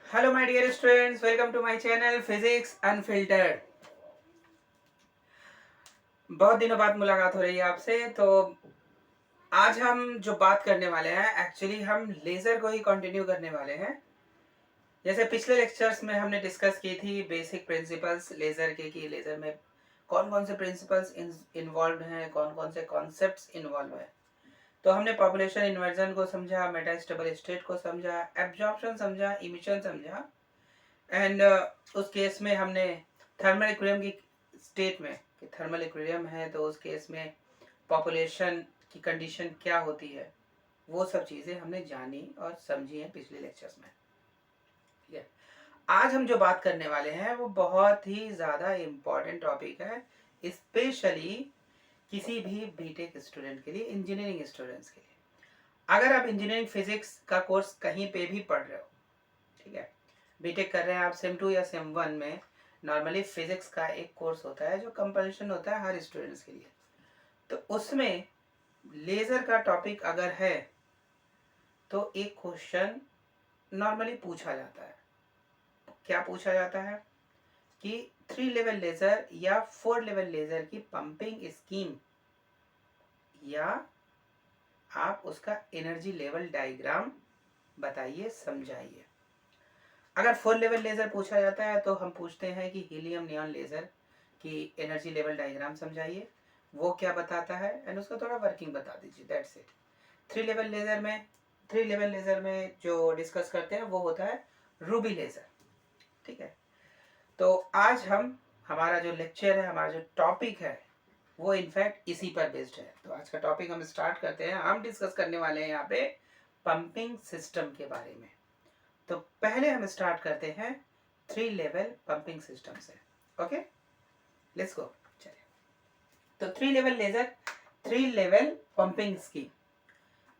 Hello my dear students, welcome to my channel physics unfiltered. बहुत दिनों बाद मुलाकात हो रही है आपसे। तो आज हम जो बात करने वाले हैं, एक्चुअली हम लेज़र को ही कंटिन्यू करने वाले हैं। जैसे पिछले लेक्चर्स में हमने डिस्कस की थी बेसिक प्रिंसिपल्स लेज़र के, कि लेज़र में कौन कौन से प्रिंसिपल्स इन्वॉल्व हैं, कौन कौन से कॉन्सेप्ट्स इन्वॉल्व हैं। तो हमने पॉपुलेशन इन्वर्जन को समझा, मेटास्टेबल स्टेट को समझा, एब्जॉर्प्शन समझा, इमिशन समझा। एंड उस केस में हमने थर्मल इक्विलिब्रियम की स्टेट में, कि थर्मल इक्विलिब्रियम है तो उस केस में पॉपुलेशन की कंडीशन क्या होती है, वो सब चीज़ें हमने जानी और समझी हैं पिछले लेक्चर्स में। ठीक है, आज हम जो बात करने वाले हैं वो बहुत ही ज़्यादा इम्पॉर्टेंट टॉपिक है, स्पेशली किसी भी बीटेक स्टूडेंट के लिए, इंजीनियरिंग स्टूडेंट्स के लिए। अगर आप इंजीनियरिंग फिजिक्स का कोर्स कहीं पे भी पढ़ रहे हो, ठीक है, बीटेक कर रहे हैं आप सेम 2 या सेम 1 में, नॉर्मली फिजिक्स का एक कोर्स होता है जो कंपल्शन होता है हर स्टूडेंट्स के लिए। तो उसमें लेज़र का टॉपिक अगर है तो एक क्वेश्चन नॉर्मली पूछा जाता है। क्या पूछा जाता है कि 3 लेवल लेज़र या 4 लेवल लेज़र की पंपिंग स्कीम, या आप उसका एनर्जी लेवल डायग्राम बताइए, समझाइए। अगर 4 लेवल लेज़र पूछा जाता है तो हम पूछते हैं कि हीलियम नियॉन लेज़र की एनर्जी लेवल डायग्राम समझाइए, वो क्या बताता है, एंड उसका थोड़ा वर्किंग बता दीजिए, दैट्स इट। 3 लेवल लेज़र में जो डिस्कस करते हैं वो होता है रूबी लेज़र। ठीक है, तो आज हमारा जो लेक्चर है, हमारा जो टॉपिक है, वो इनफैक्ट इसी पर बेस्ड है। तो आज का टॉपिक हम स्टार्ट करते हैं। हम डिस्कस करने वाले हैं यहाँ पे पंपिंग सिस्टम के बारे में। तो पहले हम स्टार्ट करते हैं 3 लेवल पंपिंग सिस्टम से। Okay, let's go. चलिए, तो 3 level laser, 3 level pumping scheme.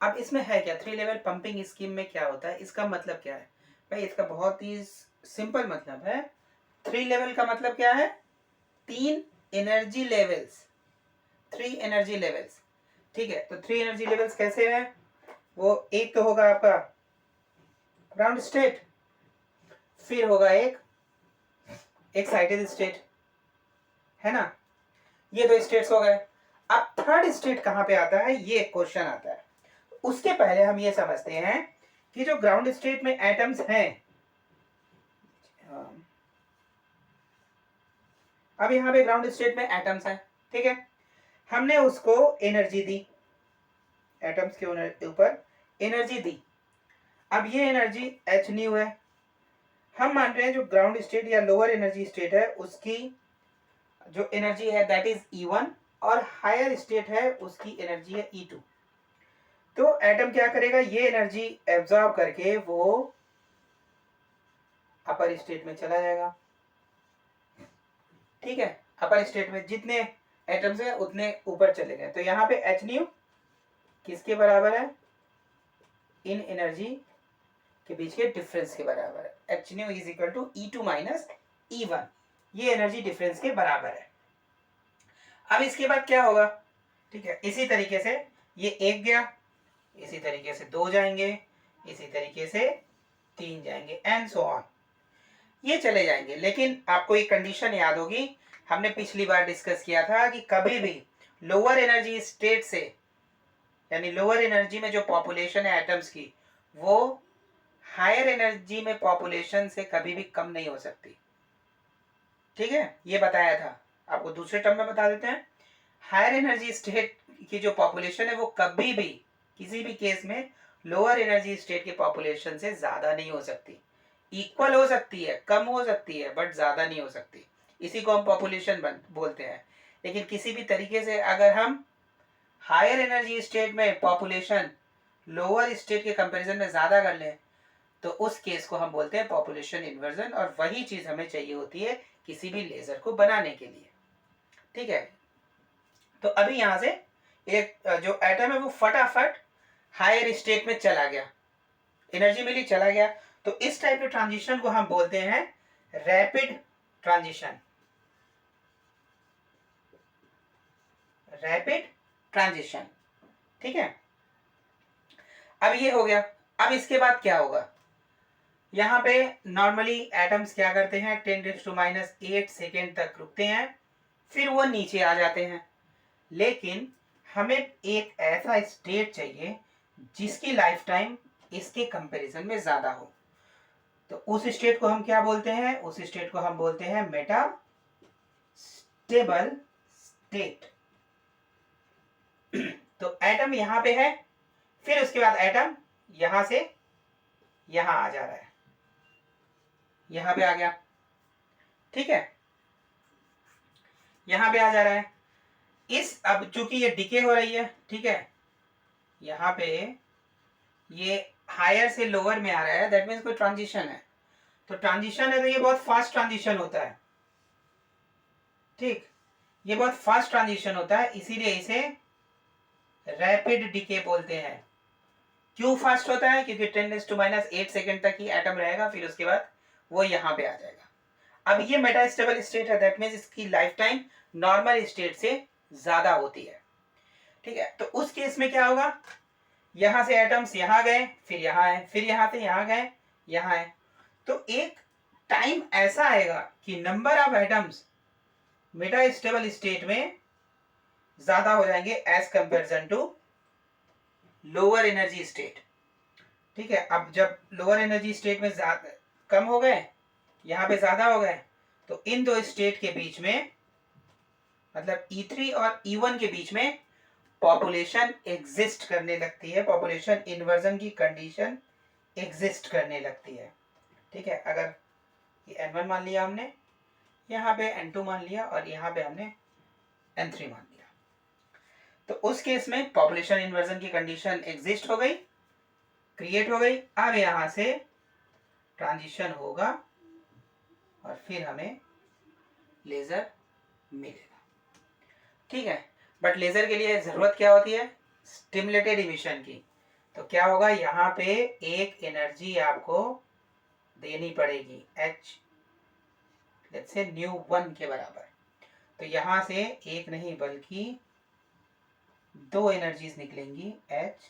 अब इसमें है क्या, 3 लेवल पंपिंग स्कीम में क्या होता है, इसका मतलब क्या है भाई? इसका बहुत ही सिंपल मतलब है। 3 लेवल का मतलब क्या है? 3 एनर्जी लेवल्स, 3 एनर्जी लेवल्स। ठीक है, तो 3 एनर्जी लेवल्स कैसे हैं? वो एक तो होगा आपका ग्राउंड स्टेट, फिर होगा एक एक्साइटेड स्टेट, है ना। ये दो स्टेट्स हो गए। अब थर्ड स्टेट कहां पे आता है, ये क्वेश्चन आता है। उसके पहले हम ये समझते हैं कि जो ग्राउंड स्टेट में एटम्स हैं, अब यहां पे ग्राउंड स्टेट में एटम्स हैं, ठीक है, हमने उसको एनर्जी दी, एटम्स के ऊपर एनर्जी दी। अब ये एनर्जी एच न्यू है। हम मान रहे हैं जो ग्राउंड स्टेट या लोअर एनर्जी स्टेट है उसकी जो एनर्जी है दैट इज E1, और हायर स्टेट है उसकी एनर्जी है E2। तो एटम क्या करेगा, ये एनर्जी एब्जॉर्ब करके वो अपर स्टेट में चला जाएगा। ठीक है, अपर स्टेट में जितने एटम्स हैं उतने ऊपर चले गए। तो यहाँ पे एच न्यू किसके बराबर है? इन एनर्जी के बीच के डिफरेंस के बराबर है। H nu is equal to E2 minus E1, ये एनर्जी डिफरेंस के बराबर है। अब इसके बाद क्या होगा? ठीक है, इसी तरीके से ये एक गया, इसी तरीके से 2 जाएंगे, इसी तरीके से 3 जाएंगे, एंड सो ऑन, ये चले जाएंगे। लेकिन आपको एक कंडीशन याद होगी, हमने पिछली बार डिस्कस किया था कि कभी भी लोअर एनर्जी स्टेट से, यानी लोअर एनर्जी में जो पॉपुलेशन है एटम्स की, वो हायर एनर्जी में पॉपुलेशन से कभी भी कम नहीं हो सकती। ठीक है, ये बताया था। आपको दूसरे टर्म में बता देते हैं, हायर एनर्जी स्टेट की जो पॉपुलेशन है वो कभी भी किसी भी केस में लोअर एनर्जी स्टेट के पॉपुलेशन से ज्यादा नहीं हो सकती। इक्वल हो सकती है, कम हो सकती है, बट ज्यादा नहीं हो सकती। इसी को हम पॉपुलेशन बोलते हैं। लेकिन किसी भी तरीके से अगर हम हायर एनर्जी स्टेट में पॉपुलेशन लोअर स्टेट के कंपैरिजन में ज्यादा कर लें तो उस केस को हम बोलते हैं पॉपुलेशन इन्वर्जन, और वही चीज हमें चाहिए होती है किसी भी लेजर को बनाने के लिए। ठीक है, तो अभी यहां से एक जो एटम है वो फटाफट हायर स्टेट में चला गया, एनर्जी मिली, चला गया। तो इस टाइप के ट्रांजिशन को हम बोलते हैं रैपिड ट्रांजिशन, रैपिड ट्रांजिशन। ठीक है, अब ये हो गया। अब इसके बाद क्या होगा? यहाँ पे नॉर्मली एटम्स क्या करते हैं, 10⁻⁸ सेकेंड तक रुकते हैं, फिर वो नीचे आ जाते हैं। लेकिन हमें एक ऐसा स्टेट चाहिए जिसकी लाइफ टाइम इसके कंपैरिजन में ज़्यादा हो। तो उस स्टेट को हम क्या बोलते हैं, उस स्टेट को हम बोलते हैं मेटा स्टेबल स्टेट। तो एटम यहां पे है, फिर उसके बाद एटम यहां से यहां आ जा रहा है, यहां पे आ गया, ठीक है, यहां पे आ जा रहा है। इस अब चूंकि ये डिके हो रही है, ठीक है, यहां पे ये हायर से लोअर में आ रहा है, दैट मीन्स कोई ट्रांजिशन है। तो ट्रांजिशन है तो ये बहुत फास्ट ट्रांजिशन होता है, ठीक, ये बहुत फास्ट ट्रांजिशन होता है, इसीलिए इसे रैपिड डिके बोलते हैं। क्यों फास्ट होता है, क्योंकि 10⁻⁸ सेकेंड तक ही एटम रहेगा, फिर उसके बाद वो यहां पे आ जाएगा। अब ये मेटास्टेबल स्टेट है, दैट मीन्स इसकी लाइफ टाइम नॉर्मल स्टेट से ज्यादा होती है, ठीक है। तो उस केस में क्या होगा, यहां से एटम्स यहां गए, फिर यहां आए, फिर यहां से यहां गए, यहां आए। तो एक टाइम ऐसा आएगा कि number of atoms metastable state में ज्यादा हो जाएंगे as comparison to lower energy state, ठीक है। अब जब लोअर एनर्जी स्टेट में ज्यादा कम हो गए, यहां पे ज्यादा हो गए, तो इन दो स्टेट के बीच में, मतलब E3 और E1 के बीच में पॉपुलेशन एग्जिस्ट करने लगती है, पॉपुलेशन इन्वर्जन की कंडीशन एग्जिस्ट करने लगती है, ठीक है। अगर ये N1 मान लिया हमने, यहाँ पे N2 मान लिया, और यहाँ पे हमने N3 मान लिया, तो उस केस में पॉपुलेशन इन्वर्जन की कंडीशन एग्जिस्ट हो गई, क्रिएट हो गई। अब यहां से ट्रांजिशन होगा और फिर हमें लेजर मिलेगा, ठीक है। बट लेजर के लिए जरूरत क्या होती है, स्टिमुलेटेड इमिशन की। तो क्या होगा, यहाँ पे एक एनर्जी आपको देनी पड़ेगी, h लेट्स से ν1 के बराबर। तो यहां से एक नहीं बल्कि दो एनर्जीज निकलेंगी h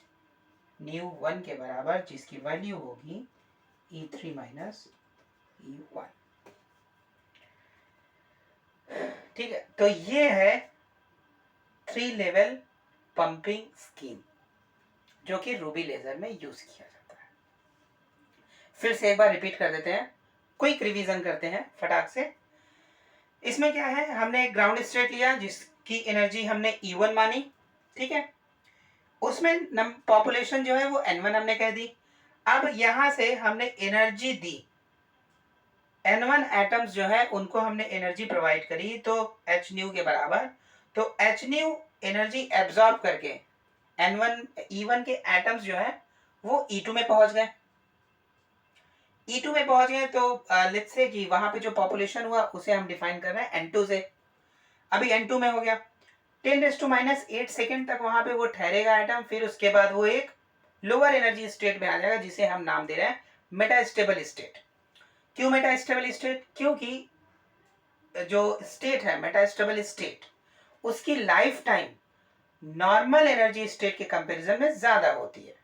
ν1 के बराबर, जिसकी वैल्यू होगी E3 - E1, ठीक है। तो ये है 3 लेवल पंपिंग स्कीम जो कि रूबी लेजर में यूज किया जाता है। फिर से एक बार रिपीट कर देते हैं, क्विक रिवीजन करते हैं फटाक से। इसमें क्या है, हमने एक ग्राउंड स्टेट लिया जिसकी एनर्जी हमने E1 मानी, ठीक है। उसमें पॉपुलेशन जो है वो N1 हमने कह दी। अब यहां से हमने एनर्जी दी, N1 एटम्स जो है उनको हमने एनर्जी प्रोवाइड करी, तो hν के बराबर। तो hν एनर्जी एब्जॉर्ब करके N1 E1 के एटम्स जो है वो E2 में पहुंच गए, E2 में पहुंच गए। तो लेट्स से कि वहां पे जो पॉपुलेशन हुआ उसे हम डिफाइन कर रहे हैं N2 से। अभी N2 में हो गया, 10⁻⁸ सेकेंड तक वहां पे वो ठहरेगा एटम, फिर उसके बाद वो एक लोअर एनर्जी स्टेट में आ जाएगा जिसे हम नाम दे रहे हैं मेटास्टेबल स्टेट। क्यों मेटास्टेबल स्टेट, क्योंकि जो स्टेट है मेटास्टेबल स्टेट, उसकी life time normal energy state के कंपैरिजन में ज्यादा होती है।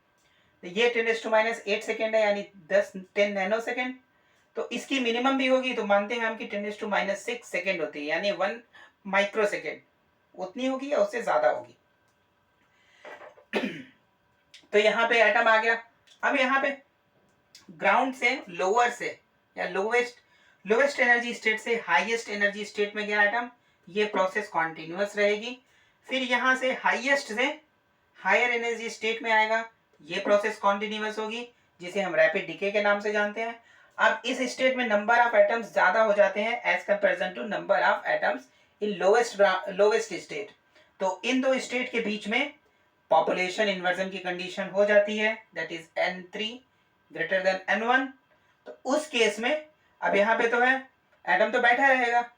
तो ये 10⁻⁸ सेकेंड है, यानी 10 नैनो सेकेंड। तो इसकी मिनिमम भी होगी, तो मानते हैं हम कि 10⁻⁶ सेकेंड होती है, यानी 1 माइक्रो सेकेंड उतनी होगी या उससे ज्यादा होगी। तो यहाँ पे एटम आ गया। अब यहाँ पे ग्राउंड से लोअर से या लोवेस्ट एनर्जी स्टेट से हाईएस्ट एनर्जी स्टेट में गया एटम, ये प्रोसेस कॉन्टिन्यूअस रहेगी। फिर यहाँ से हाईएस्ट से हायर एनर्जी स्टेट में आएगा, ये प्रोसेस कॉन्टिन्यूअस होगी, जिसे हम रैपिड डिके के नाम से जानते हैं। अब इस स्टेट में नंबर ऑफ एटम्स ज्यादा हो जाते हैं as comparison to number of atoms in lowest state. तो इन दो स्टेट के बीच में पॉपुलेशन इन्वर्जन की कंडीशन हो जाती है, that is N3 greater than N1। तो उस केस में अब यहाँ पे तो है, एटम तो बैठा रहेगा,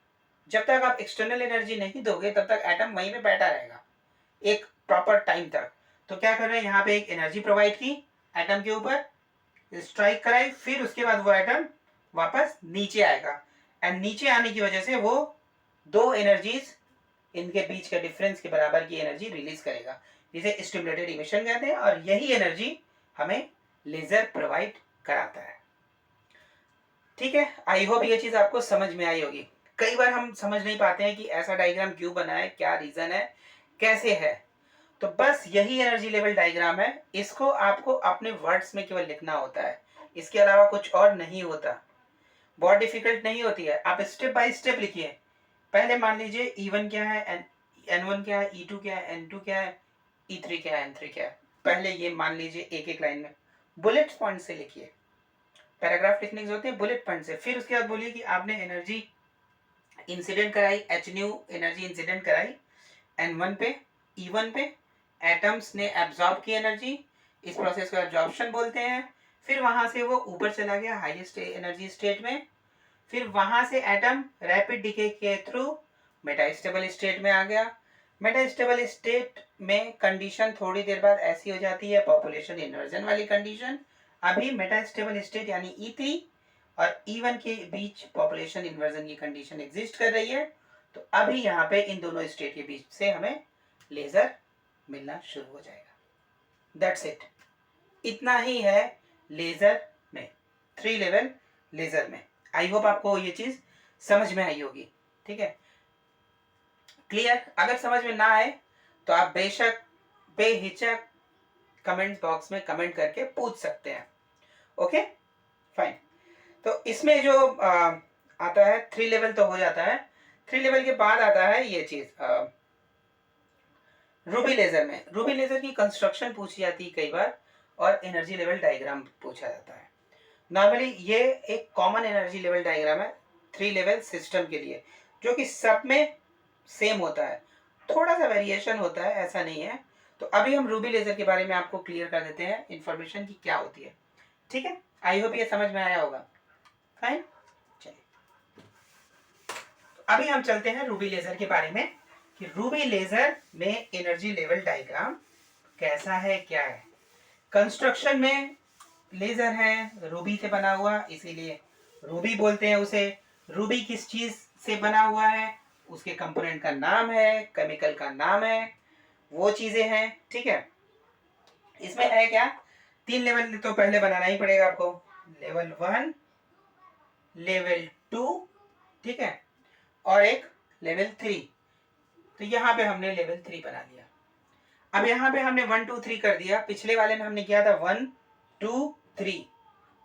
जब तक आप एक्सटर्नल एनर्जी नहीं दोगे तब तक एटम वहीं पे बैठा रहेगा एक प्रॉपर टाइम तक। तो क्या कर रहे हैं, यहाँ पे एक एनर्जी प्रोवाइड की एटम के ऊपर, स्ट्राइक कराई, फिर उसके बाद वो एटम वापस नीचे आएगा, एंड नीचे आने की वजह से वो दो एनर्जीज इनके बीच के डिफरेंस के बराबर की एनर्जी रिलीज करेगा, जिसे स्टिमुलेटेड इमिशन कहते हैं, और यही एनर्जी हमें लेजर प्रोवाइड कराता है। ठीक है, आई होप ये चीज़ आपको समझ में आई होगी। कई बार हम समझ नहीं पाते हैं कि ऐसा डायग्राम क्यों बना है, क्या रीज़न है, कैसे है। तो बस यही एनर्जी लेवल डायग्राम है, इसको आपको अपने वर्ड्स में केवल लिखना होता है, इसके अलावा कुछ और नहीं होता। बहुत डिफिकल्ट नहीं होती है, आप स्टेप बाय स्टेप लिखिए। पहले मान लीजिए E1 क्या है, N1 क्या है, E2 क्या है, N2 क्या है, E3 क्या है, N3 क्या है। पहले ये मान लीजिए एक एक लाइन में बुलेट पॉइंट से लिखिए। पैराग्राफ लिखने के होते हैं बुलेट पॉइंट से। फिर उसके बाद बोलिए कि आपने एनर्जी इंसिडेंट कराई, एच न्यू एनर्जी इंसिडेंट कराई N1 पे, E1 पे, एटम्स ने एब्जॉर्ब की एनर्जी, इस प्रोसेस को एब्जॉर्प्शन बोलते हैं। फिर वहां से वो ऊपर चला गया हाईएस्ट एनर्जी स्टेट में, फिर वहां से एटम रैपिड डिके के थ्रू मेटास्टेबल स्टेट में आ गया। मेटास्टेबल स्टेट में कंडीशन थोड़ी देर बाद ऐसी हो जाती है पॉपुलेशन इन्वर्जन वाली कंडीशन। अभी मेटास्टेबल स्टेट यानी E3 और E1 के बीच पॉपुलेशन इन्वर्जन की कंडीशन एग्जिस्ट कर रही है। तो अभी यहाँ पे इन दोनों स्टेट के बीच से हमें लेजर मिलना शुरू हो जाएगा। दैट्स इट, इतना ही है लेजर में, 3 लेवल लेजर में। आई होप आपको ये चीज समझ में आई होगी। ठीक है, क्लियर? अगर समझ में ना आए तो आप बेशक बेहिचक कमेंट बॉक्स में कमेंट करके पूछ सकते हैं। Okay fine. तो इसमें जो आता है 3 लेवल तो हो जाता है। 3 लेवल के बाद आता है ये चीज रूबी लेजर में। रूबी लेजर की कंस्ट्रक्शन पूछी जाती है कई बार, और एनर्जी लेवल डायग्राम पूछा जाता है। नॉर्मली ये एक कॉमन एनर्जी लेवल डायग्राम है 3 लेवल सिस्टम के लिए, जो कि सब में सेम होता है, थोड़ा सा वेरिएशन होता है, ऐसा नहीं है। तो अभी हम रूबी लेजर के बारे में आपको क्लियर कर देते हैं इंफॉर्मेशन की क्या होती है। ठीक है, आई होप ये समझ में आया होगा। फाइन, चलिए तो अभी हम चलते हैं रूबी लेजर के बारे में कि रूबी लेजर में एनर्जी लेवल डायग्राम कैसा है, क्या है। कंस्ट्रक्शन में लेजर है रूबी से बना हुआ, इसीलिए रूबी बोलते हैं उसे। रूबी किस चीज से बना हुआ है, उसके कंपोनेंट का नाम है, केमिकल का नाम है, वो चीजें हैं। ठीक है, इसमें है क्या, 3 लेवल तो पहले बनाना ही पड़ेगा आपको। लेवल 1, लेवल 2, ठीक है, और एक लेवल 3। तो यहाँ पे हमने लेवल 3 बना लिया। अब यहाँ पे हमने 1 2 3 कर दिया। पिछले वाले में हमने किया था 1 2 3,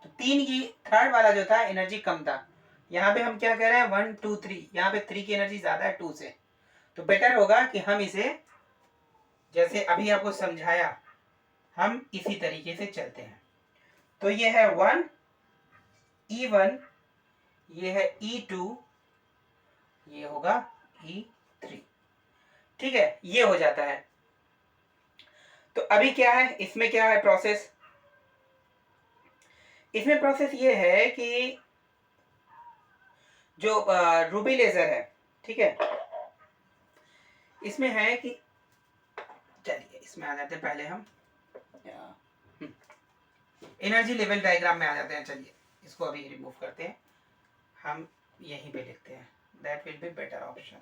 तो 3 की थर्ड वाला जो था एनर्जी कम था। यहाँ पे हम क्या कह रहे हैं 1 2 3, यहाँ पे 3 की एनर्जी ज्यादा है 2 से। तो बेटर होगा कि हम इसे जैसे अभी आपको समझाया, हम इसी तरीके से चलते हैं। तो ये है 1 E1, ये है E2, ये होगा E3। ठीक है, ये हो जाता है। तो अभी क्या है इसमें, क्या है प्रोसेस, इसमें प्रोसेस ये है कि जो रूबी लेजर है, ठीक है, इसमें है कि चलिए इसमें आ जाते हैं पहले हम एनर्जी लेवल डायग्राम में आ जाते हैं। चलिए इसको अभी रिमूव करते हैं, हम यहीं पे लिखते हैं, that will be better option,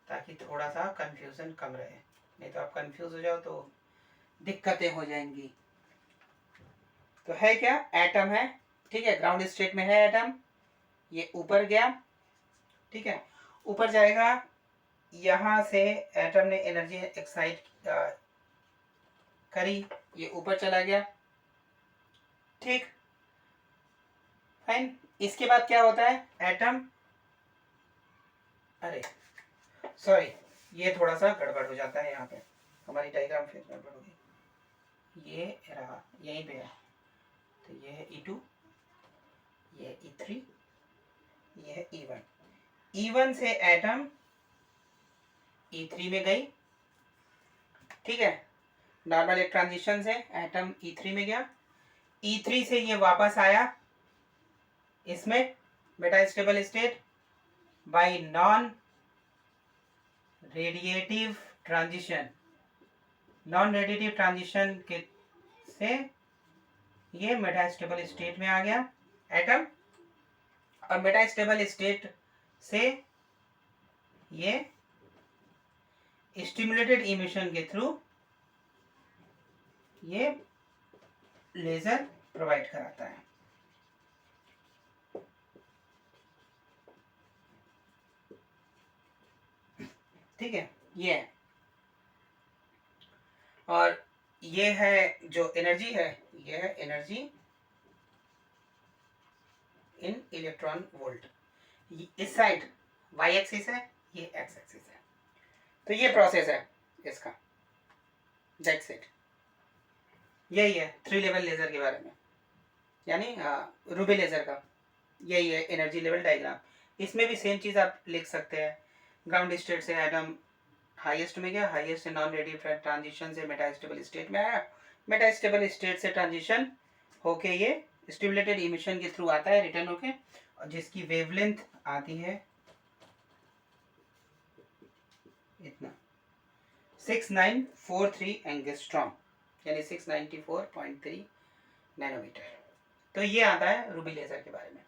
ताकि थोड़ा सा कंफ्यूजन कम रहे। नहीं तो आप कंफ्यूज हो जाओ तो दिक्कतें हो जाएंगी। तो है क्या, एटम है, ठीक है, ग्राउंड स्टेट में है एटम, ये ऊपर गया, ठीक है, ऊपर जाएगा, यहां से एटम ने एनर्जी एक्साइट करी, ये ऊपर चला गया। ठीक, फाइन। इसके बाद क्या होता है, एटम, अरे सॉरी, ये थोड़ा सा गड़बड़ हो जाता है, यहाँ पे हमारी डायग्राम फिर गड़बड़ हो गई। ये रहा यहीं पे है, तो ये है E2, ये है E3, ये है E1। E1 से एटम E3 में गई, ठीक है, नॉर्मल एक ट्रांजिशन से एटम E3 में गया। E3 से ये वापस आया इसमें metastable state by non radiative transition. Non radiative transition के से ये मेटास्टेबल स्टेट में आ गया एटम, और मेटास्टेबल स्टेट से ये स्टिमुलेटेड इमिशन के थ्रू ये लेजर प्रोवाइड कराता है। ठीक है, ये है। और ये है जो एनर्जी है, ये है एनर्जी इन इलेक्ट्रॉन वोल्ट। इस साइड वाई एक्सिस है, ये एक्स एक्सिस है। तो ये प्रोसेस है इसका, दैट्स इट। यही है 3 लेवल लेज़र के बारे में, यानी रूबी लेज़र का यही है एनर्जी लेवल डायग्राम। इसमें भी सेम चीज़ आप लिख सकते हैं। ग्राउंड स्टेट से एटम हाईएस्ट में गया, हाईएस्ट से नॉन रेडियो ट्रांजिशन से मेटास्टेबल स्टेट में आया, मेटास्टेबल स्टेट से ट्रांजिशन होके ये स्टिमुलेटेड इमिशन के थ्रू आता है रिटर्न होके, और जिसकी वेवलेंथ आती है इतना 6943 एंगस्ट्रॉम, यानी 694.3 नैनोमीटर। तो ये आता है रूबी लेज़र के बारे में,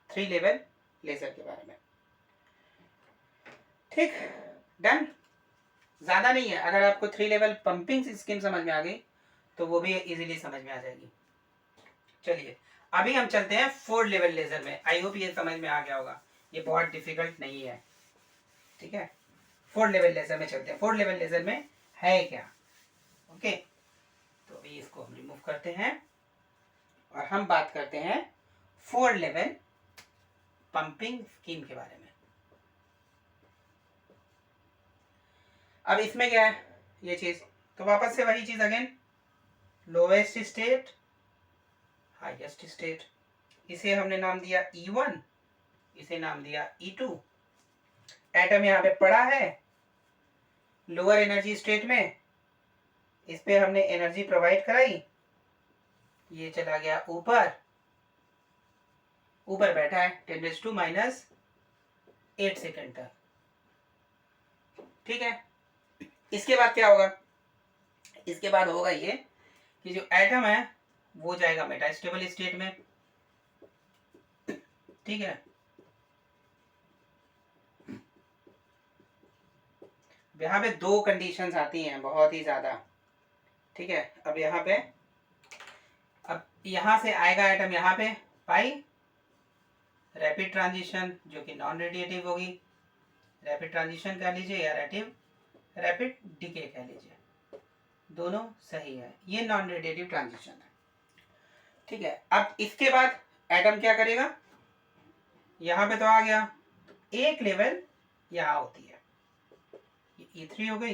3 लेवल लेज़र के बारे में। ठीक, डन। ज़्यादा नहीं है, अगर आपको 3 लेवल पंपिंग स्कीम समझ में आ गई तो वो भी इजीली समझ में आ जाएगी। चलिए अभी हम चलते हैं 4 लेवल लेज़र में। आई होप ये समझ में आ गया होगा, ये बहुत डिफिकल्ट नहीं है। ठीक है, 4 लेवल लेज़र में चलते हैं। 4 लेवल लेज़र में है क्या? ओके, तो अभी इसको हम रिमूव करते हैं और हम बात करते हैं 4 लेवल पंपिंग स्कीम के बारे में। अब इसमें क्या है ये चीज, तो वापस से वही चीज again, lowest state highest state. इसे हमने नाम दिया E1, इसे नाम दिया E2। एटम यहाँ पे पड़ा है लोअर एनर्जी स्टेट में, इस पे हमने एनर्जी प्रोवाइड कराई, ये चला गया ऊपर, ऊपर बैठा है 10⁻⁸ सेकेंड तक। ठीक है, इसके बाद क्या होगा? इसके बाद होगा ये कि जो एटम है वो जाएगा मेटास्टेबल स्टेट में। ठीक है, यहाँ पे 2 कंडीशंस आती हैं बहुत ही ज्यादा। ठीक है, अब यहाँ पे, अब यहाँ से आएगा एटम यहाँ पे पाई, रैपिड ट्रांजिशन जो कि नॉन रेडिएटिव होगी, रैपिड ट्रांजिशन कह लीजिए या रैपिड डिके कह लीजिए, दोनों सही है, ये नॉन रेडिएटिव ट्रांजिशन है। ठीक है, अब इसके बाद एटम क्या करेगा? यहाँ पे तो आ गया, तो एक लेवल यहाँ होती है, ये E3 हो गई,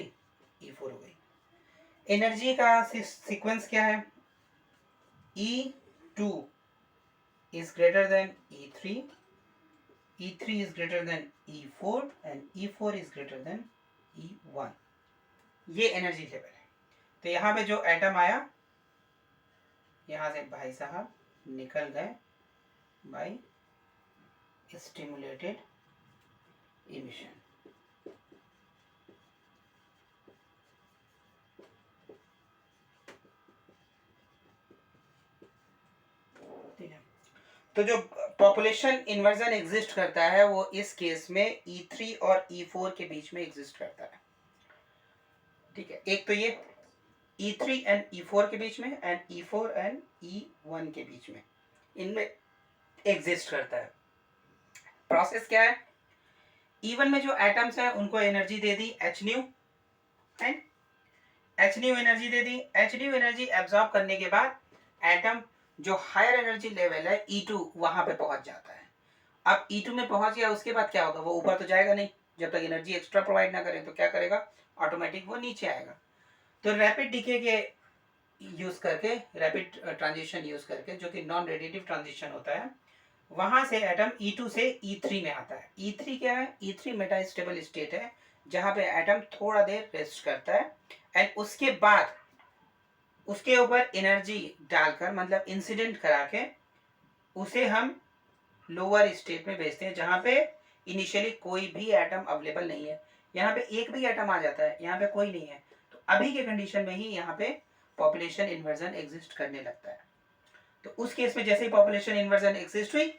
E4 हो गई। एनर्जी का सीक्वेंस क्या है? E2 is greater than E3, E3 is greater than E4 and E4 is greater than E1। ये एनर्जी लेवल है। तो यहाँ पे जो एटम आया, यहाँ से भाई साहब निकल गए बाय स्टिमुलेटेड इमिशन। ठीक है, तो जो पॉपुलेशन इन्वर्जन एग्जिस्ट करता है वो इस केस में E3 और E4 के बीच में एग्जिस्ट करता है। ठीक है, एक तो ये E3 एंड E4 के बीच में, एंड E4 एंड E1 के बीच में, इनमें एग्जिस्ट करता है। प्रोसेस क्या है? E1 में जो एटम्स हैं उनको energy they the H new, and H new energy they the. H new energy absorb करने के बाद एटम जो हायर एनर्जी लेवल है E2 वहां पे पहुंच जाता है। अब E2 में पहुंच गया, उसके बाद क्या होगा? वो ऊपर तो जाएगा नहीं, जब तक एनर्जी एक्स्ट्रा प्रोवाइड ना करें, तो क्या करेगा? ऑटोमेटिक वो नीचे आएगा। तो रैपिड डिके के यूज करके, रैपिड ट्रांजिशन यूज करके, जो कि नॉन रेडिएटिव ट्रांजिशन होता है, वहां से एटम E2 से E3 में आता है। E3 क्या है? E3 मेटास्टेबल स्टेट है, जहां पे एटम थोड़ा देर रेस्ट करता है, एंड उसके बाद उसके ऊपर एनर्जी डालकर, मतलब इंसिडेंट करा के, उसे हम लोअर स्टेट में भेजते हैं, जहां पे इनिशियली कोई भी एटम अवेलेबल नहीं है। यहाँ पे एक भी एटम आ जाता है, यहाँ पे कोई नहीं है, तो अभी के कंडीशन में ही यहाँ पे पॉपुलेशन इन्वर्जन एग्जिस्ट करने लगता है। तो उस केस में जैसे ही पॉपुलेशन इन्वर्जन एग्जिस्ट हुई,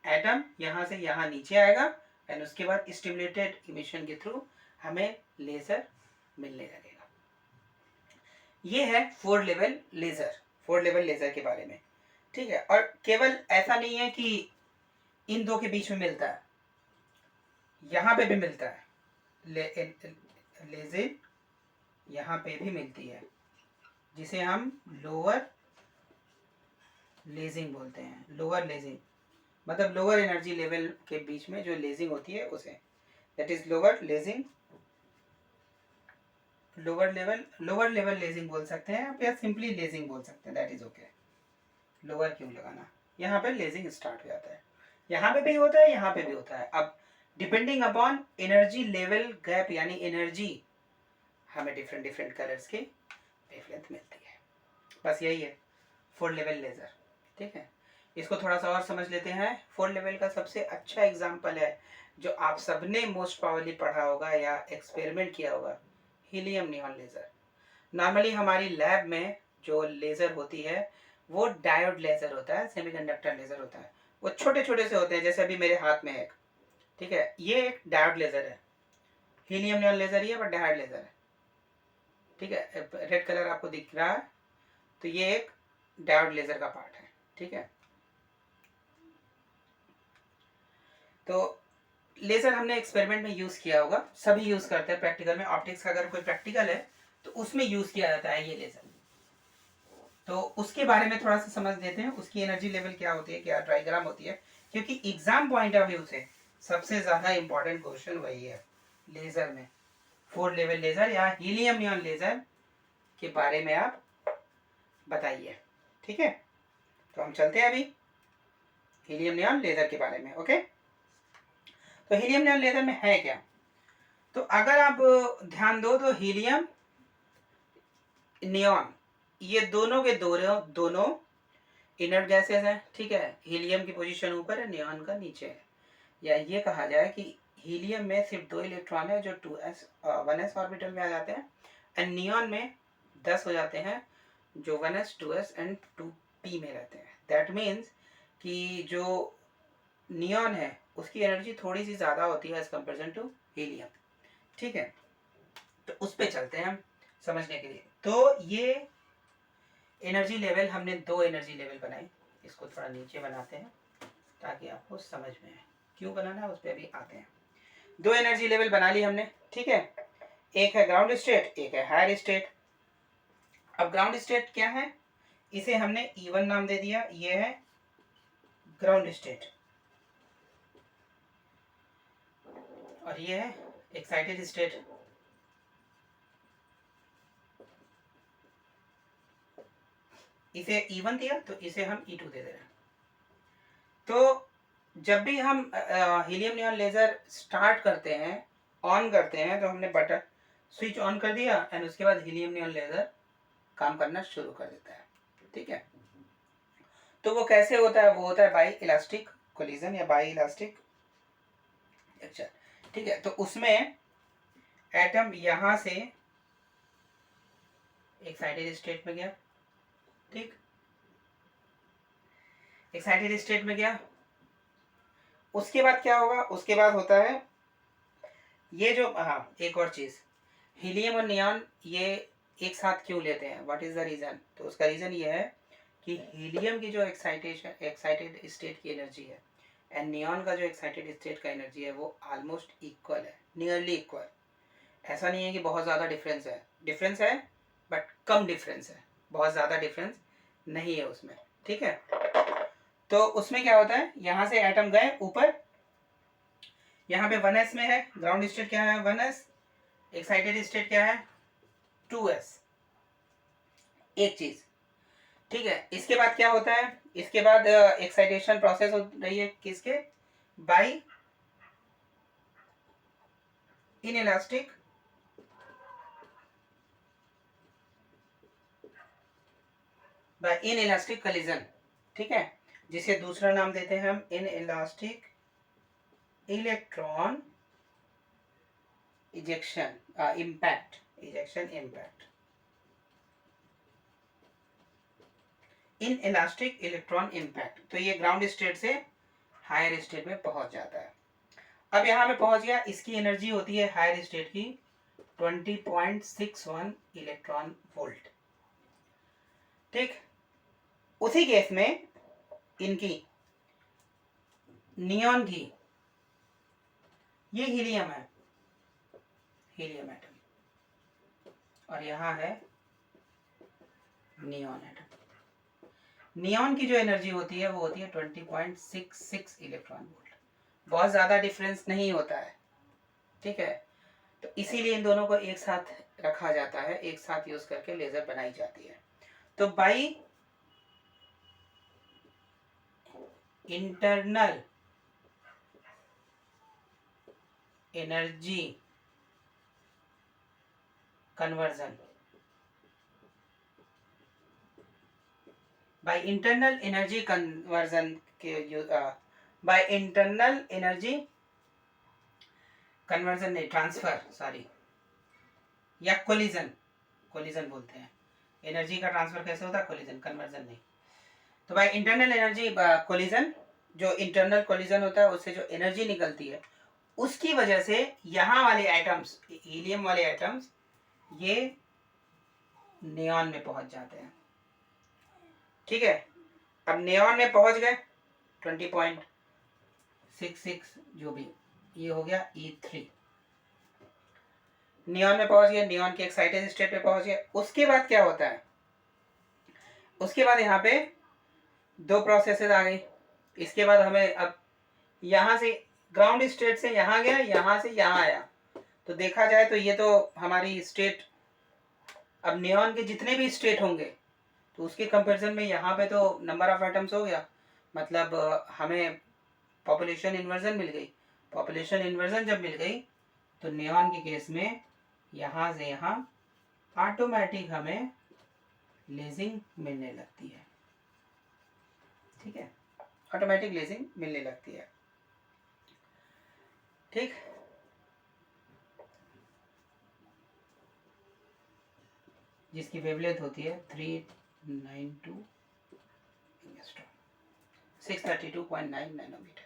एटम यहाँ से यहाँ नीचे आएगा, एंड उसके बाद स्टिमुलेटेड इमिशन के थ्रू हमें लेजर मिलने लगेगा। ये है 4 लेवल लेजर, 4 लेवल लेजर के बारे में। ठीक है, और केवल ऐसा नहीं है कि इन दो के बीच में मिलता है, यहाँ पे भी मिलता है। लेजिन यहाँ पे भी मिलती है, जिसे हम लोअर लेजिंग बोलते हैं। लोअर लेजिंग मतलब लोअर एनर्जी लेवल के बीच में जो लेजिंग होती है उसे, that is lower lazing, lower level lazing बोल सकते हैं आप, या सिंपली लेजिंग बोल सकते हैं, दैट इज ओके। लोअर क्यों लगाना, यहाँ पे लेजिंग स्टार्ट हो जाता है, यहाँ पे भी होता है, यहाँ पे भी होता है। अब depending upon energy level gap, यानी एनर्जी, हमें डिफरेंट डिफरेंट कलर्स की वेवलेंथ मिलती है। बस यही है 4 लेवल लेज़र। ठीक है, इसको थोड़ा सा और समझ लेते हैं। 4 लेवल का सबसे अच्छा एग्जाम्पल है जो आप सबने मोस्ट पावरली पढ़ा होगा या एक्सपेरिमेंट किया होगा, हीलियम नियॉन लेज़र। नॉर्मली हमारी लैब में जो लेज़र होती है वो डायोड लेज़र होता है, सेमीकंडक्टर लेज़र होता है। वो छोटे छोटे से होते हैं, जैसे अभी मेरे हाथ में है एक, ठीक है, ये एक डायोड लेज़र है। हीलियम नियॉन लेज़र ही है बट डायोड लेज़र है। ठीक है, रेड कलर आपको दिख रहा है, तो ये एक डायोड लेज़र का पार्ट है। ठीक है, तो लेज़र हमने एक्सपेरिमेंट में यूज़ किया होगा, सभी यूज़ करते हैं प्रैक्टिकल में। ऑप्टिक्स का अगर कोई प्रैक्टिकल है तो उसमें यूज़ किया जाता है ये लेज़र। तो उसके बारे में थोड़ा सा समझ लेते हैं, उसकी एनर्जी लेवल क्या होती है, क्या डायग्राम होती है, क्योंकि एग्जाम पॉइंट ऑफ व्यू से सबसे ज़्यादा इंपॉर्टेंट क्वेश्चन वही है लेज़र में। 4 लेवल लेज़र या हीलियम नियॉन लेज़र के बारे में आप बताइए। ठीक है, तो हम चलते हैं अभी हीलियम नियॉन लेज़र के बारे में। ओके, तो हीलियम नियॉन लेज़र में है क्या, तो अगर आप ध्यान दो तो हीलियम नियॉन ये दोनों के दोनों इनर्ट गैसेस हैं। ठीक है, हीलियम की पोजीशन ऊपर है, नियॉन का नीचे है। या ये कहा जाए कि हीलियम में सिर्फ 2 इलेक्ट्रॉन है जो 1s ऑर्बिटल में आ जाते हैं, एंड नियॉन में 10 हो जाते हैं जो 1s 2s एंड 2p में रहते हैं। दैट मीन्स कि जो नियॉन है उसकी एनर्जी थोड़ी सी ज़्यादा होती है एज कंपेरिजन टू हीलियम। ठीक है, तो उस पे चलते हैं हम समझने के लिए। तो ये एनर्जी लेवल, हमने 2 एनर्जी लेवल बनाए, इसको थोड़ा नीचे बनाते हैं ताकि आपको समझ में आए क्यों बनाना है, उस पर अभी आते हैं। 2 एनर्जी लेवल बना ली हमने। ठीक है, एक है ग्राउंड स्टेट, एक है हायर स्टेट। अब ग्राउंड स्टेट क्या है, इसे हमने E1 नाम दे दिया, ये है ग्राउंड स्टेट, और ये है एक्साइटेड स्टेट। इसे E1 दिया तो इसे हम E2 दे दे रहे हैं। तो जब भी हम हीलियम नियॉन लेज़र स्टार्ट करते हैं, ऑन करते हैं, तो हमने बटन स्विच ऑन कर दिया एंड उसके बाद हीलियम नियॉन लेज़र काम करना शुरू कर देता है। ठीक है, तो वो कैसे होता है, वो होता है बाई इलास्टिक कोलिजन या बाई इलास्टिक। अच्छा, ठीक है, तो उसमें एटम यहां से एक्साइटेड स्टेट में गया। ठीक, एक्साइटेड स्टेट में गया, उसके बाद क्या होगा, उसके बाद होता है ये जो, हाँ एक और चीज, हीलियम और नियॉन ये एक साथ क्यों लेते हैं, व्हाट इज द रीजन, तो उसका रीजन ये है कि हीलियम की जो एक्साइटेड स्टेट की एनर्जी है एंड नियॉन का जो एक्साइटेड स्टेट का एनर्जी है वो ऑलमोस्ट इक्वल है, नियरली इक्वल। ऐसा नहीं है कि बहुत ज़्यादा डिफरेंस है बट कम डिफरेंस है, बहुत ज़्यादा डिफरेंस नहीं है उसमें। ठीक है, तो उसमें क्या होता है, यहाँ से एटम गए ऊपर, यहाँ पे 1s में है, ग्राउंड स्टेट क्या है 1s, एक्साइटेड स्टेट क्या है 2s, एक चीज। ठीक है, इसके बाद क्या होता है, इसके बाद एक्साइटेशन प्रोसेस हो रही है किसके, बाई इनइलास्टिक कोलिजन। ठीक है, जिसे दूसरा नाम देते हैं हम inelastic electron ejection impact, in elastic electron impact. तो ये ग्राउंड स्टेट से हायर स्टेट में पहुंच जाता है। अब यहां में पहुंच गया, इसकी एनर्जी होती है हायर स्टेट की 20.61 इलेक्ट्रॉन वोल्ट। ठीक, उसी केस में इनकी नियॉन की, ये हीलियम है, हीलियम एटम, और यहाँ है नियॉन एटम। नियॉन की जो एनर्जी होती है वो होती है 20.66 इलेक्ट्रॉन वोल्ट। बहुत ज़्यादा डिफरेंस नहीं होता है, ठीक है। तो इसीलिए इन दोनों को एक साथ रखा जाता है, एक साथ यूज करके लेजर बनाई जाती है। तो by internal energy conversion, by internal energy conversion के बाय इंटरनल एनर्जी कन्वर्जन नहीं, ट्रांसफर, सॉरी, या कोलिजन, कोलिजन बोलते हैं। एनर्जी का ट्रांसफर कैसे होता है? कोलिजन, कन्वर्जन नहीं। तो बाय इंटरनल एनर्जी कोलिजन, जो इंटरनल कोलिजन होता है उससे जो एनर्जी निकलती है उसकी वजह से यहाँ वाले एटम्स, हीलियम वाले एटम्स, ये नियॉन में पहुंच जाते हैं, ठीक है। अब नियॉन में पहुंच गए 20.66 जो भी, ये हो गया E3, नियॉन में पहुंच गया, नियॉन के एक्साइटेड स्टेट पे पहुंच गया। उसके बाद क्या होता है? उसके बाद यहाँ पे दो प्रोसेसेस आ गई। इसके बाद हमें अब यहाँ से ग्राउंड स्टेट से यहाँ गया, यहाँ से यहाँ आया, तो देखा जाए तो ये तो हमारी स्टेट, अब नियॉन के जितने भी स्टेट होंगे तो उसके कंपैरिजन में यहाँ पे तो नंबर ऑफ एटम्स हो गया, मतलब हमें पॉपुलेशन इन्वर्जन मिल गई। पॉपुलेशन इन्वर्जन जब मिल गई तो नियॉन के केस में यहाँ से यहाँ ऑटोमेटिक हमें लेजिंग मिलने लगती है, ठीक है, ऑटोमेटिक लेजिंग मिलने लगती है, ठीक। जिसकी वेवलेंथ होती है 392 एंगस्ट्रॉम, 632.9 नैनोमीटर।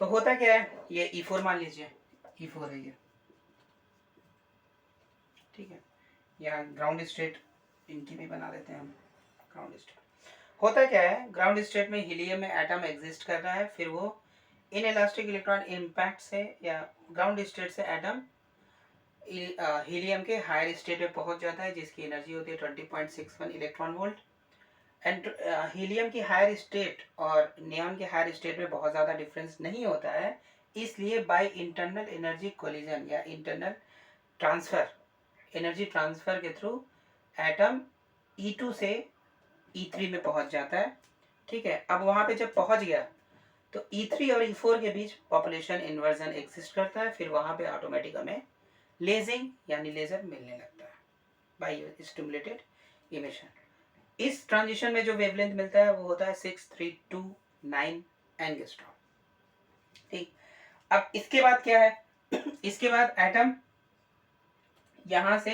तो होता क्या है, ये E4 मान लीजिए, E4 है ये, ठीक है। या ग्राउंड स्टेट इनकी भी बना देते हैं हम, ग्राउंड स्टेट। होता क्या है, ग्राउंड स्टेट में हीलियम में एटम एग्जिस्ट कर रहा है, फिर वो इन इलास्टिक इलेक्ट्रॉन इम्पैक्ट से या ग्राउंड स्टेट से एटम हीलियम के हायर स्टेट में पहुंच जाता है, जिसकी एनर्जी होती है 20.61 इलेक्ट्रॉन वोल्ट। एंड हीलियम की हायर स्टेट और नियॉन के हायर स्टेट में बहुत ज़्यादा डिफरेंस नहीं होता है, इसलिए बाय इंटरनल एनर्जी कोलिजन या इंटरनल ट्रांसफर, एनर्जी ट्रांसफर के थ्रू एटम E2 से E3 में पहुंच जाता है, ठीक है। अब वहां पे जब पहुंच गया तो E3 और E4 के बीच पॉपुलेशन इन्वर्जन एग्जिस्ट करता है, फिर वहां पे ऑटोमेटिक हमें लेजिंग यानी लेजर मिलने लगता है बाय स्टिमुलेटेड इमिशन। इस ट्रांजिशन में जो वेवलेंथ मिलता है वो होता है 6329 एंगस्ट्रॉम, ठीक। अब इसके बाद क्या है, इसके बाद एटम यहां से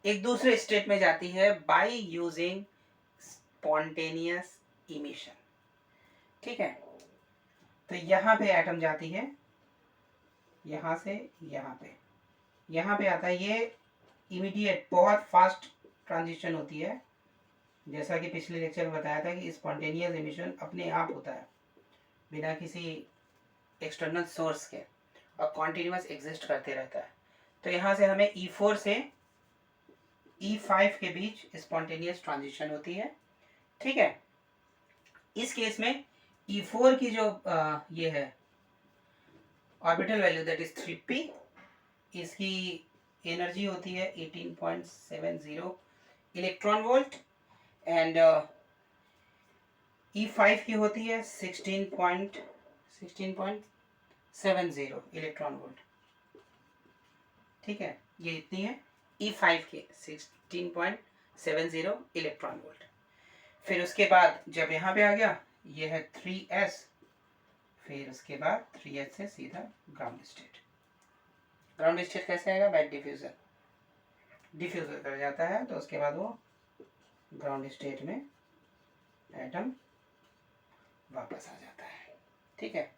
एक दूसरे स्टेट में जाती है बाय यूजिंग स्पॉन्टेनियस इमिशन, ठीक है। तो यहाँ पे एटम जाती है, यहाँ से यहाँ पे आता है, ये इमीडिएट बहुत फास्ट ट्रांजिशन होती है, जैसा कि पिछले लेक्चर में बताया था कि स्पॉन्टेनियस इमिशन अपने आप होता है बिना किसी एक्सटर्नल सोर्स के और कॉन्टिन्यूस एग्जिस्ट करते रहता है। तो यहाँ से हमें E4 से E5 के बीच स्पॉन्टेनियस ट्रांजिशन होती है, ठीक है। इस केस में E4 की जो ये है orbital value that is 3p, इसकी एनर्जी होती है 18.70 इलेक्ट्रॉन वोल्ट, एंड E5 की होती है 16.70 इलेक्ट्रॉन वोल्ट, ठीक है। ये इतनी है E5 के 16.70 इलेक्ट्रॉन वोल्ट। फिर उसके बाद जब यहाँ पे आ गया, ये है 3s, फिर उसके बाद 3s से सीधा ग्राउंड स्टेट। ग्राउंड स्टेट कैसे आएगा? बाय डिफ्यूजन, डिफ्यूजन कर जाता है, तो उसके बाद वो ग्राउंड स्टेट में एटम वापस आ जाता है, ठीक है।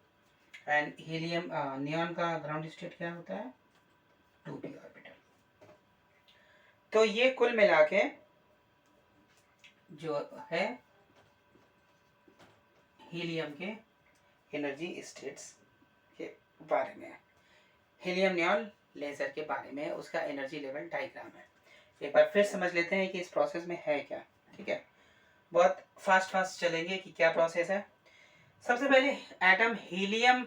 एंड हीलियम नियॉन का ग्राउंड स्टेट क्या होता है? 2p orbital. तो ये कुल मिला के जो है हीलियम के एनर्जी स्टेट्स के बारे में, हीलियम नियॉन लेज़र के बारे में, उसका एनर्जी लेवल डायग्राम है। एक बार फिर समझ लेते हैं कि इस प्रोसेस में है क्या। ठीक है, बहुत फास्ट चलेंगे कि क्या प्रोसेस है। सबसे पहले एटम हीलियम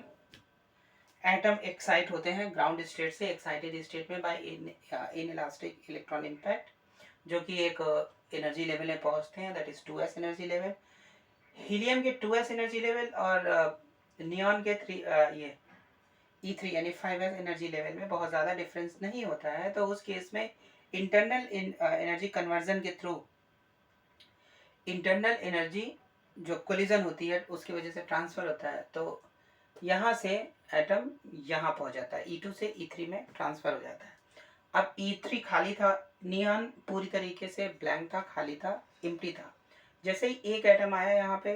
एटम एक्साइट होते हैं ग्राउंड स्टेट से एक्साइटेड स्टेट में by inelastic electron impact, जो कि एक एनर्जी लेवल में पहुंचते हैं, that is 2s energy level. Helium के 2s एनर्जी लेवल और नियॉन के 3 ये E3 यानी 5s एनर्जी लेवल में बहुत ज़्यादा डिफरेंस नहीं होता है। तो उस केस में इंटरनल एनर्जी कन्वर्जन के थ्रू इंटरनल एनर्जी जो कोलिजन होती है उसकी वजह से ट्रांसफ़र होता है, तो यहाँ से एटम यहाँ पहुँच जाता है, E2 से E3 में ट्रांसफ़र हो जाता है। अब E3 खाली था, नियॉन पूरी तरीके से ब्लैंक था, खाली था, एम्प्टी था। जैसे ही एक एटम आया यहाँ पे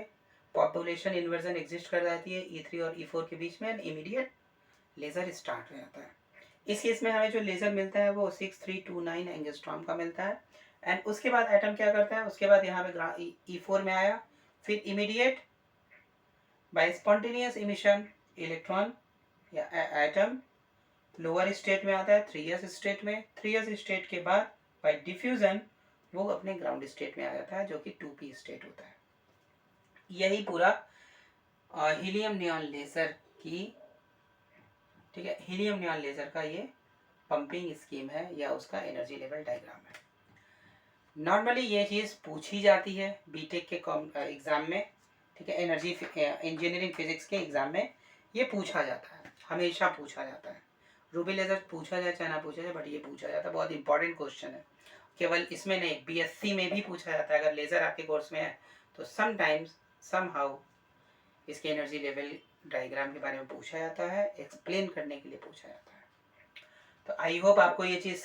पॉपुलेशन इन्वर्जन एग्जिस्ट कर जाती है E3 और E4 के बीच में, एंड इमीडिएट लेज़र स्टार्ट हो जाता है। इस केस में हमें जो लेज़र मिलता है वो 6329 एंगस्ट्रॉम का मिलता है। एंड उसके बाद एटम क्या करता है, उसके बाद यहाँ पे E4 में आया, फिर immediately spontaneous emission electron या एटम लोअर स्टेट में आता है 3s स्टेट में। 3s स्टेट के बाद बाय डिफ्यूजन वो अपने ग्राउंड स्टेट में आ जाता है, जो कि 2p स्टेट होता है। यही पूरा हीलियम नियॉन लेज़र की, ठीक है, हीलियम नियॉन लेज़र का ये पंपिंग स्कीम है या उसका एनर्जी लेवल डायग्राम है। नॉर्मली ये चीज़ पूछी जाती है बीटेक के एग्ज़ाम में, ठीक है, एनर्जी इंजीनियरिंग फिजिक्स के एग्ज़ाम में ये पूछा जाता है, हमेशा पूछा जाता है। रूबी लेज़र पूछा जाए चाहे ना पूछा जाए, बट ये पूछा जाता है, बहुत इंपॉर्टेंट क्वेश्चन है। केवल इसमें नहीं, बीएससी में भी पूछा जाता है। अगर लेज़र आपके कोर्स में है तो समटाइम्स समहाउ इसके एनर्जी लेवल डायग्राम के बारे में पूछा जाता है, एक्सप्लेन करने के लिए पूछा जाता है। तो आई होप आपको ये चीज़